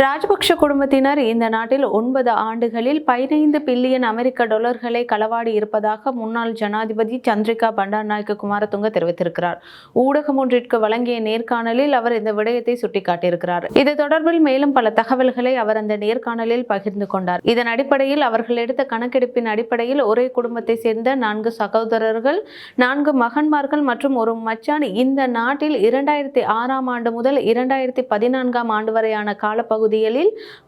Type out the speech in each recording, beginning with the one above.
ராஜபக்ஷ குடும்பத்தினர் இந்த நாட்டில் 9 ஆண்டுகளில் 15 பில்லியன் அமெரிக்க டாலர்களை களவாடி இருப்பதாக முன்னாள் ஜனாதிபதி சந்திரிகா பண்டாரநாயக்க குமாரதுங்க தெரிவித்திருக்கிறார். ஊடகம் ஒன்றிற்கு வழங்கிய நேர்காணலில் அவர் இந்த விடயத்தை சுட்டிக்காட்டியிருக்கிறார். இது தொடர்பில் மேலும் பல தகவல்களை அவர் அந்த நேர்காணலில் பகிர்ந்து கொண்டார். இதன் அடிப்படையில் அவர்கள் எடுத்த கணக்கெடுப்பின் அடிப்படையில் ஒரே குடும்பத்தை சேர்ந்த 4 சகோதரர்கள், 4 மகன்மார்கள் மற்றும் ஒரு மச்சான் இந்த நாட்டில் 2006ஆம் ஆண்டு முதல் 2014ஆம் ஆண்டு வரையான காலப்பகுதியில்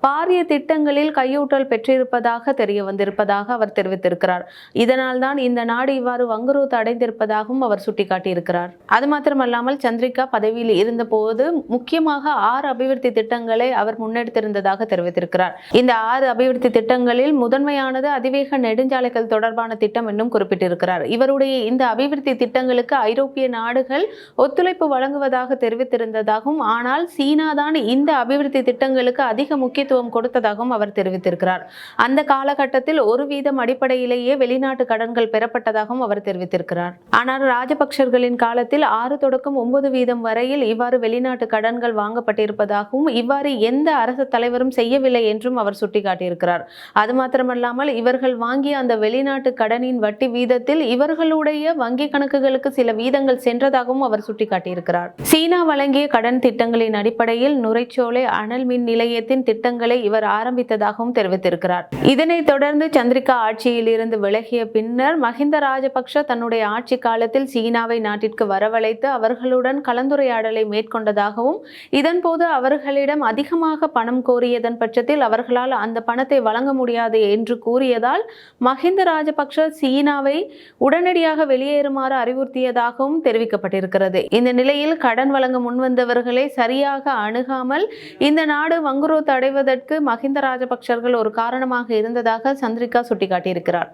பாரிய திட்டங்களில் கையூட்டல் பெற்றிருப்பதாக தெரிய வந்திருப்பதாக அவர் தெரிவித்திருக்கிறார். இதனால் தான் இந்த நாடு இவ்வாறு வங்குரோத்து அடைந்திருப்பதாகவும் அவர் சுட்டிக்காட்டியிருக்கிறார். அது மாத்திரமல்லாமல் சந்திரிகா பதவியில் இருந்தபோது முக்கியமாக 6 அபிவிருத்தி திட்டங்களை அவர் முன்னெடுத்திருந்ததாக தெரிவித்திருக்கிறார். இந்த 6 அபிவிருத்தி திட்டங்களில் முதன்மையானது அதிவேக நெடுஞ்சாலைகள் தொடர்பான திட்டம் என்றும் குறிப்பிட்டிருக்கிறார். இவருடைய இந்த அபிவிருத்தி திட்டங்களுக்கு ஐரோப்பிய நாடுகள் ஒத்துழைப்பு வழங்குவதாக தெரிவித்திருந்ததாகவும், ஆனால் சீனா தான் இந்த அபிவிருத்தி திட்டங்களுக்கு அதிக முக்கியத்துவம் கொடுத்ததாகவும் அவர் தெரிவித்திருக்கிறார். அந்த காலகட்டத்தில் 1% அடிப்படையிலேயே வெளிநாட்டு கடன்கள் பெறப்பட்டதாகவும் அவர் தெரிவித்திருக்கிறார். ஆனால் ராஜபக்சர்களின் காலத்தில் 6 தொடக்கம் 9% வரையில் இவ்வாறு வெளிநாட்டு கடன்கள் வாங்கப்பட்டிருப்பதாகவும், இவ்வாறு எந்த அரசு தலைவரும் செய்யவில்லை என்றும் அவர் சுட்டிக்காட்டியிருக்கிறார். அது மாத்திரமல்லாமல் இவர்கள் வாங்கிய அந்த வெளிநாட்டு கடனின் வட்டி வீதத்தில் இவர்களுடைய வங்கி கணக்குகளுக்கு சில வீதங்கள் சென்றதாகவும் அவர் சுட்டிக்காட்டியிருக்கிறார். சீனா வழங்கிய கடன் திட்டங்களின் அடிப்படையில் நுரைச்சோலை அனல் மின் நிலையத்தின் திட்டங்களை இவர் ஆரம்பித்ததாகவும் தெரிவித்திருக்கிறார். இதனைத் தொடர்ந்து சந்திரிகா ஆட்சியில் இருந்து விலகிய பின்னர் மஹிந்த ராஜபக்ஷ தன்னுடைய ஆட்சி காலத்தில் சீனாவை நாட்டிற்கு வரவழைத்து அவர்களுடன் கலந்துரையாடலை மேற்கொண்டதாகவும், இதன்போது அவர்களிடம் அதிகமாக பணம் கோரியதன் பட்சத்தில் அவர்களால் அந்த பணத்தை வழங்க முடியாது என்று கூறியதால் மஹிந்த ராஜபக்ஷ சீனாவை உடனடியாக வெளியேறுமாறு அறிவுறுத்தியதாகவும் தெரிவிக்கப்பட்டிருக்கிறது. இந்த நிலையில் கடன் வழங்க முன்வந்தவர்களை சரியாக அணுகாமல் இந்த நாடு வங்குரோத்து அடைவதற்கு மஹிந்த ராஜபக்சர்கள் ஒரு காரணமாக இருந்ததாக சந்திரிகா சுட்டிக்காட்டியிருக்கிறார்.